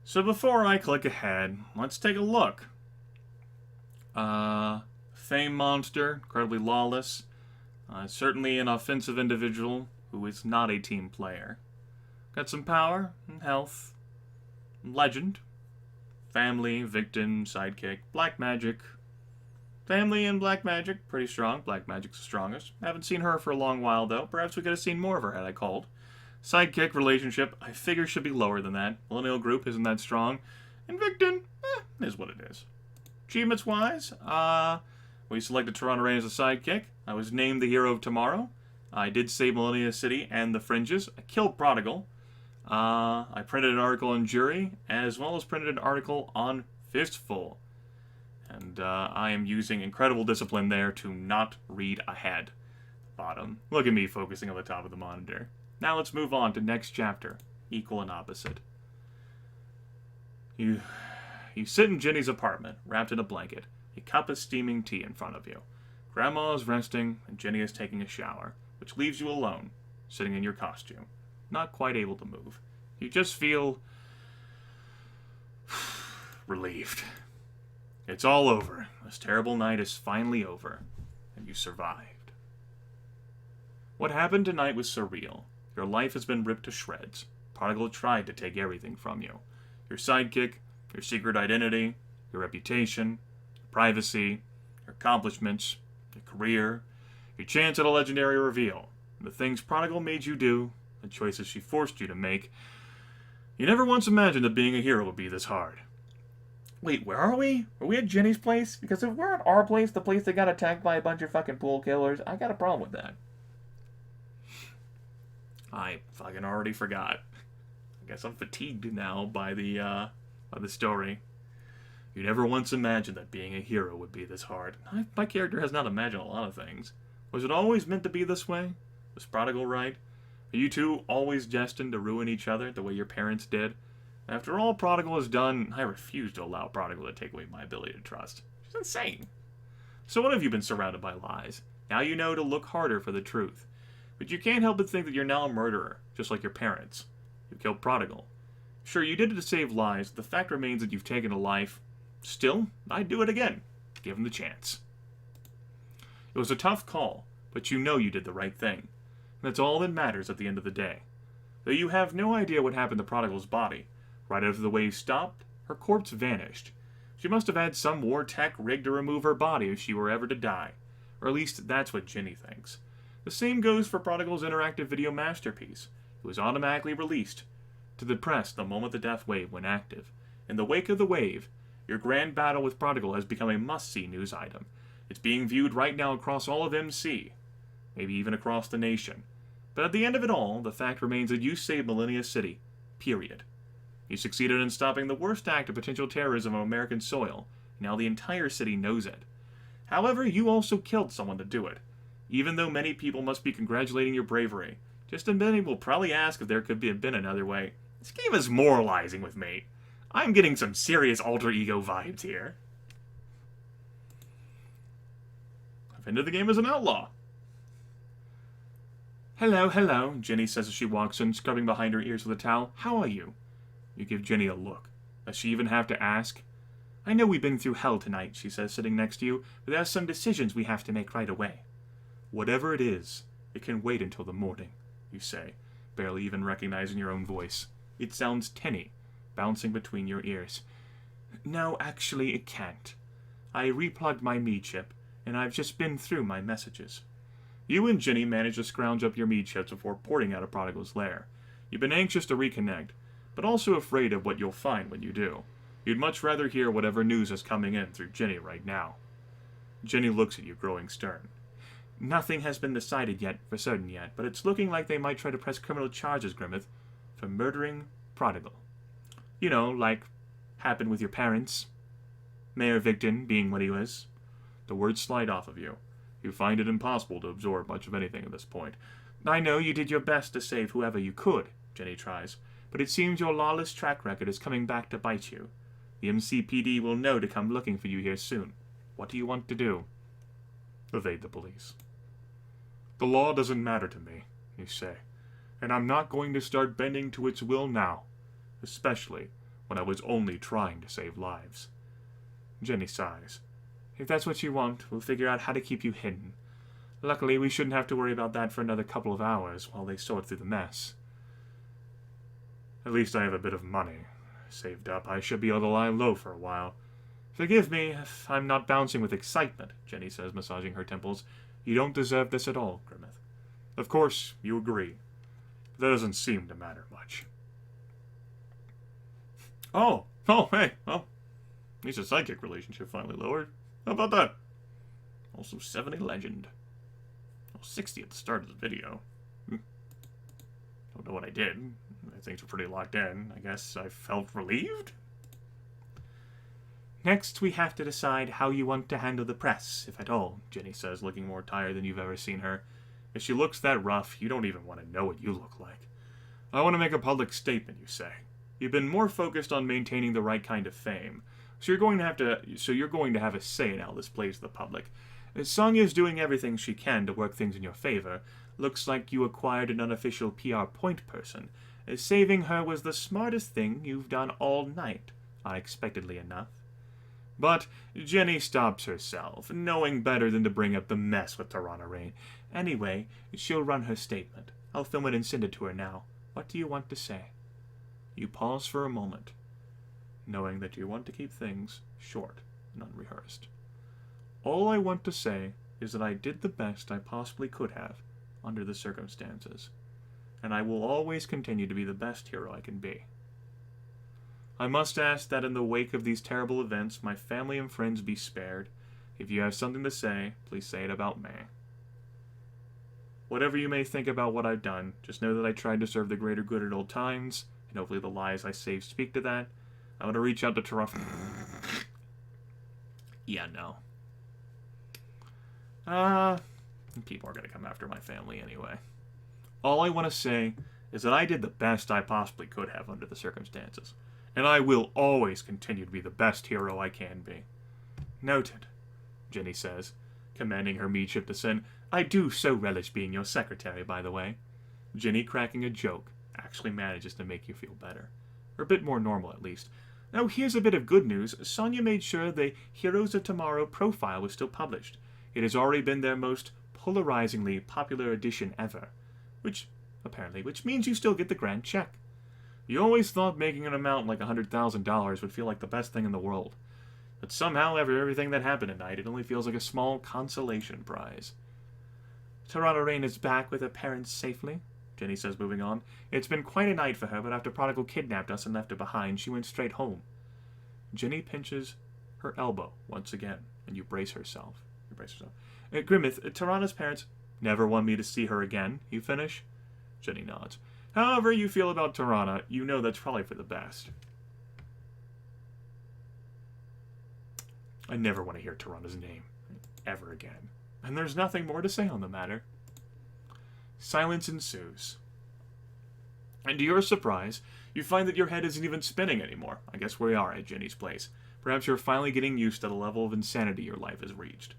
So before I click ahead, let's take a look. Fame monster, incredibly lawless. Certainly an offensive individual who is not a team player. Got some power and health. Legend. Family, victim, sidekick, black magic. Family and black magic, pretty strong. Black magic's the strongest. Haven't seen her for a long while, though. Perhaps we could have seen more of her had I called. Sidekick, relationship, I figure should be lower than that. Millennial group isn't that strong. And victim, is what it is. Achievements-wise, we selected Toronto Rain as a sidekick. I was named the hero of tomorrow. I did save Millennia City and the Fringes. I killed Prodigal. I printed an article on Jury, as well as printed an article on Fistful. And I am using incredible discipline there to not read ahead. Bottom. Look at me focusing on the top of the monitor. Now let's move on to next chapter. Equal and opposite. You sit in Jenny's apartment, wrapped in a blanket. A cup of steaming tea in front of you. Grandma is resting, and Jenny is taking a shower, which leaves you alone, sitting in your costume. Not quite able to move. You just feel relieved. It's all over. This terrible night is finally over, and you survived. What happened tonight was surreal. Your life has been ripped to shreds. Prodigal tried to take everything from you. Your sidekick, your secret identity, your reputation, your privacy, your accomplishments, your career, your chance at a legendary reveal, the things Prodigal made you do, the choices she forced you to make. You never once imagined that being a hero would be this hard. Wait, where are we? Are we at Jenny's place? Because if we're at our place, the place that got attacked by a bunch of fucking pool killers, I got a problem with that. I fucking already forgot. I guess I'm fatigued now by the story. You never once imagined that being a hero would be this hard. My character has not imagined a lot of things. Was it always meant to be this way? Was Prodigal right? Are you two always destined to ruin each other the way your parents did? After all Prodigal has done, I refuse to allow Prodigal to take away my ability to trust. She's insane. So what have you been surrounded by lies? Now you know to look harder for the truth. But you can't help but think that you're now a murderer, just like your parents. You killed Prodigal. Sure, you did it to save lives, but the fact remains that you've taken a life. Still, I'd do it again, given the chance. It was a tough call, but you know you did the right thing. And that's all that matters at the end of the day. Though you have no idea what happened to Prodigal's body. Right after the wave stopped, her corpse vanished. She must have had some war tech rigged to remove her body if she were ever to die. Or at least that's what Jenny thinks. The same goes for Prodigal's interactive video masterpiece. It was automatically released to the press the moment the death wave went active. In the wake of the wave, your grand battle with Prodigal has become a must-see news item. It's being viewed right now across all of MC, maybe even across the nation. But at the end of it all, the fact remains that you saved Millennia City. Period. You succeeded in stopping the worst act of potential terrorism on American soil. Now the entire city knows it. However, you also killed someone to do it. Even though many people must be congratulating your bravery, just as many will probably ask if there could have been another way. This game is moralizing with me. I'm getting some serious alter ego vibes here. I've entered the game as an outlaw. Hello, hello, Jenny says as she walks in, scrubbing behind her ears with a towel. How are you? You give Jenny a look. Does she even have to ask? I know we've been through hell tonight, she says, sitting next to you, but there are some decisions we have to make right away. Whatever it is, it can wait until the morning, you say, barely even recognizing your own voice. It sounds tinny, bouncing between your ears. No, actually, it can't. I replugged my me chip, and I've just been through my messages. You and Jenny manage to scrounge up your me chips before porting out of Prodigal's lair. You've been anxious to reconnect, but also afraid of what you'll find when you do. You'd much rather hear whatever news is coming in through Jenny right now. Jenny looks at you, growing stern. Nothing has been decided yet, for certain yet, but it's looking like they might try to press criminal charges, Grimith, for murdering Prodigal. You know, like happened with your parents. Mayor Victon being what he was. The words slide off of you. You find it impossible to absorb much of anything at this point. I know you did your best to save whoever you could, Jenny tries, but it seems your lawless track record is coming back to bite you. The MCPD will know to come looking for you here soon. What do you want to do? Evade the police. The law doesn't matter to me, you say, and I'm not going to start bending to its will now, especially when I was only trying to save lives. Jenny sighs. If that's what you want, we'll figure out how to keep you hidden. Luckily, we shouldn't have to worry about that for another couple of hours while they sort through the mess. At least I have a bit of money saved up. I should be able to lie low for a while. Forgive me if I'm not bouncing with excitement, Jenny says, massaging her temples. You don't deserve this at all, Grimith. Of course, you agree. That doesn't seem to matter much. Oh, hey, well, at least a psychic relationship finally lowered. How about that? Also 70 legend. Well, 60 at the start of the video. Don't know what I did. Things were pretty locked in. I guess I felt relieved? Next, we have to decide how you want to handle the press, if at all, Jenny says, looking more tired than you've ever seen her. If she looks that rough, you don't even want to know what you look like. I want to make a public statement, you say. You've been more focused on maintaining the right kind of fame, so you're going to have a say in how this plays to the public. Sonya's doing everything she can to work things in your favor. Looks like you acquired an unofficial PR point person. Saving her was the smartest thing you've done all night, unexpectedly enough. But Jenny stops herself, knowing better than to bring up the mess with Tarana Rain. Anyway, she'll run her statement. I'll film it and send it to her now. What do you want to say? You pause for a moment, knowing that you want to keep things short and unrehearsed. All I want to say is that I did the best I possibly could have under the circumstances, and I will always continue to be the best hero I can be. I must ask that in the wake of these terrible events, my family and friends be spared. If you have something to say, please say it about me. Whatever you may think about what I've done, just know that I tried to serve the greater good at all times, and hopefully the lives I saved speak to that. I want to reach out to Toronto. Yeah, no. People are going to come after my family anyway. All I want to say is that I did the best I possibly could have under the circumstances, and I will always continue to be the best hero I can be. Noted, Jenny says, commanding her midship to send. I do so relish being your secretary, by the way. Jenny, cracking a joke, actually manages to make you feel better. Or a bit more normal, at least. Now, here's a bit of good news. Sonya made sure the Heroes of Tomorrow profile was still published. It has already been their most polarizingly popular edition ever. Which means you still get the grand check. You always thought making an amount like $100,000 would feel like the best thing in the world. But somehow, after everything that happened tonight, it only feels like a small consolation prize. Tarana Rain is back with her parents safely, Jenny says, moving on. It's been quite a night for her, but after Prodigy kidnapped us and left her behind, she went straight home. Jenny pinches her elbow once again, and you brace herself. Grimith, Tarana's parents never want me to see her again, you finish? Jenny nods. However you feel about Tarana, you know that's probably for the best. I never want to hear Tarana's name ever again. And there's nothing more to say on the matter. Silence ensues. And to your surprise, you find that your head isn't even spinning anymore. I guess we are at Jenny's place. Perhaps you're finally getting used to the level of insanity your life has reached.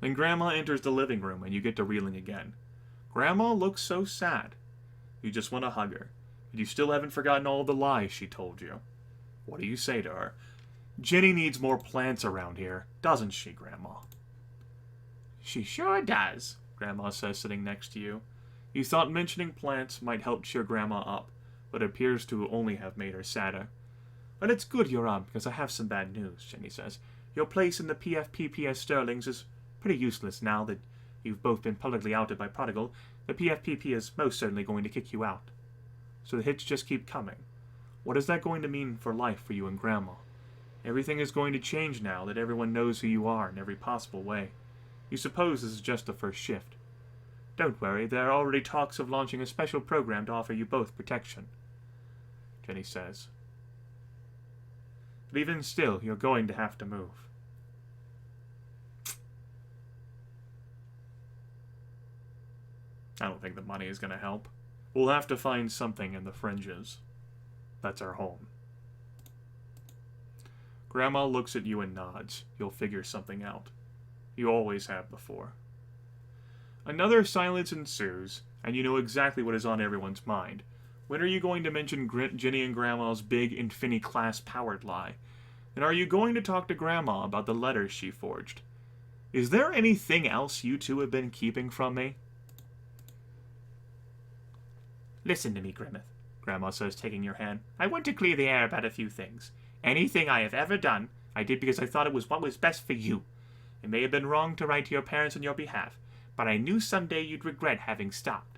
Then Grandma enters the living room and you get to reeling again. Grandma looks so sad. You just want to hug her. But you still haven't forgotten all the lies she told you. What do you say to her? Jenny needs more plants around here, doesn't she, Grandma? She sure does, Grandma says, sitting next to you. You thought mentioning plants might help cheer Grandma up, but it appears to only have made her sadder. But it's good you're on, because I have some bad news, Jenny says. Your place in the PFPPS Sterlings is pretty useless now that you've both been publicly outed by Prodigy. The PFPP is most certainly going to kick you out. So the hits just keep coming. What is that going to mean for life for you and Grandma? Everything is going to change now that everyone knows who you are in every possible way. You suppose this is just the first shift. Don't worry, there are already talks of launching a special program to offer you both protection, Jenny says. But even still, you're going to have to move. I don't think the money is going to help. We'll have to find something in the fringes. That's our home. Grandma looks at you and nods. You'll figure something out. You always have before. Another silence ensues, and you know exactly what is on everyone's mind. When are you going to mention Ginny and Grandma's big Infini-class powered lie? And are you going to talk to Grandma about the letters she forged? Is there anything else you two have been keeping from me? Listen to me, Grimith, Grandma says, taking your hand. I want to clear the air about a few things. Anything I have ever done, I did because I thought it was what was best for you. It may have been wrong to write to your parents on your behalf, but I knew someday you'd regret having stopped.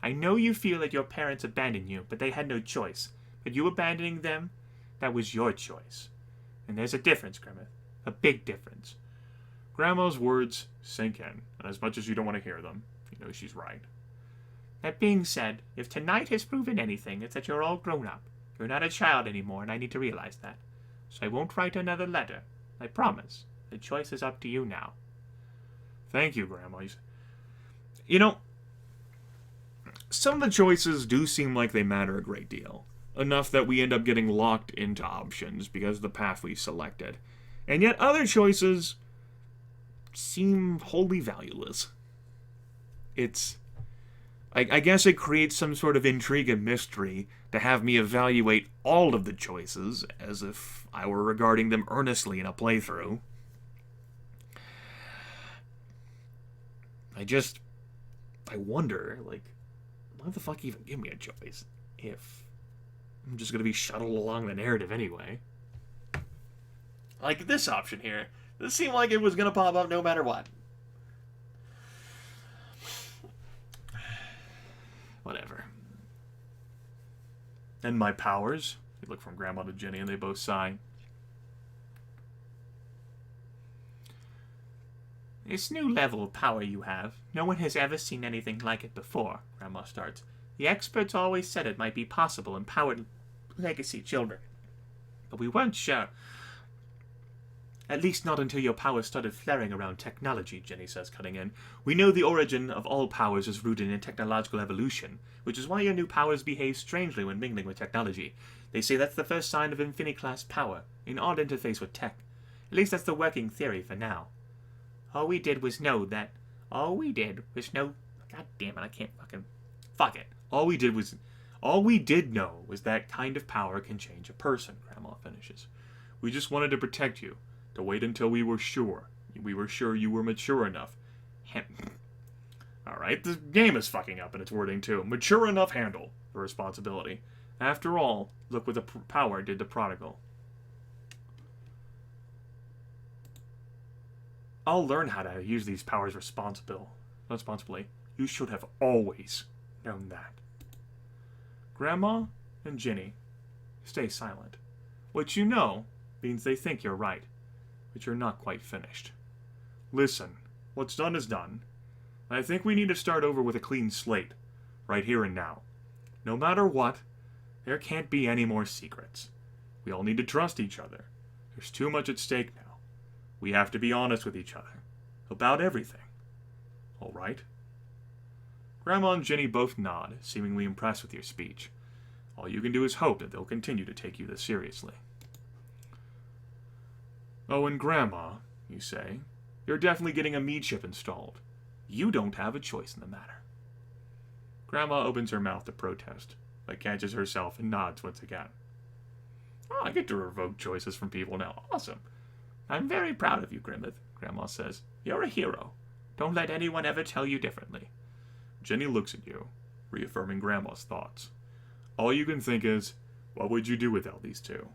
I know you feel that your parents abandoned you, but they had no choice. But you abandoning them, that was your choice. And there's a difference, Grimith. A big difference. Grandma's words sink in, and as much as you don't want to hear them, you know she's right. That being said, if tonight has proven anything, it's that you're all grown up. You're not a child anymore, and I need to realize that. So I won't write another letter. I promise. The choice is up to you now. Thank you, Grandma. You know, some of the choices do seem like they matter a great deal. Enough that we end up getting locked into options because of the path we selected. And yet other choices seem wholly valueless. I guess it creates some sort of intrigue and mystery to have me evaluate all of the choices as if I were regarding them earnestly in a playthrough. I wonder, like, why the fuck even give me a choice if I'm just going to be shuttled along the narrative anyway? Like this option here. This seemed like it was going to pop up no matter what. Whatever. And my powers? You look from Grandma to Ginny and they both sigh. This new level of power you have, no one has ever seen anything like it before, Grandma starts. The experts always said it might be possible in powered legacy children. But we weren't sure. At least not until your powers started flaring around technology, Jenny says, cutting in. We know the origin of all powers is rooted in technological evolution, which is why your new powers behave strangely when mingling with technology. They say that's the first sign of Infini-class power, an odd interface with tech. At least that's the working theory for now. All we did know... God damn it, I can't fucking... Fuck it. All we did know was that kind of power can change a person, Grandma finishes. We just wanted to protect you. To wait until we were sure. We were sure you were mature enough. Alright, the game is fucking up in its wording too. Mature enough handle the responsibility. After all, look what the power did to Prodigal. I'll learn how to use these powers responsibly. You should have always known that. Grandma and Ginny stay silent. What you know means they think you're right. But you're not quite finished. Listen, what's done is done. I think we need to start over with a clean slate, right here and now. No matter what, there can't be any more secrets. We all need to trust each other. There's too much at stake now. We have to be honest with each other. About everything. All right? Grandma and Ginny both nod, seemingly impressed with your speech. All you can do is hope that they'll continue to take you this seriously. Oh, and Grandma, you say, you're definitely getting a meat chip installed. You don't have a choice in the matter. Grandma opens her mouth to protest, but catches herself and nods once again. Oh, I get to revoke choices from people now. Awesome. I'm very proud of you, Grimith, Grandma says. You're a hero. Don't let anyone ever tell you differently. Jenny looks at you, reaffirming Grandma's thoughts. All you can think is, what would you do without these two?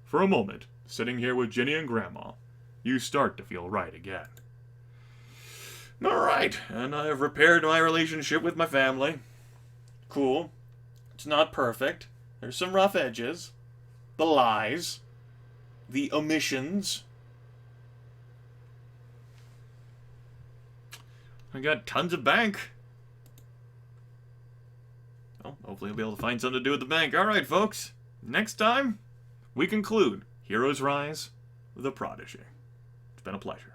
For a moment, sitting here with Ginny and Grandma, you start to feel right again. Alright, and I have repaired my relationship with my family. Cool. It's not perfect. There's some rough edges. The lies. The omissions. I got tons of bank. Well, hopefully I'll be able to find something to do with the bank. Alright, folks. Next time, we conclude Heroes Rise, The Prodigy. It's been a pleasure.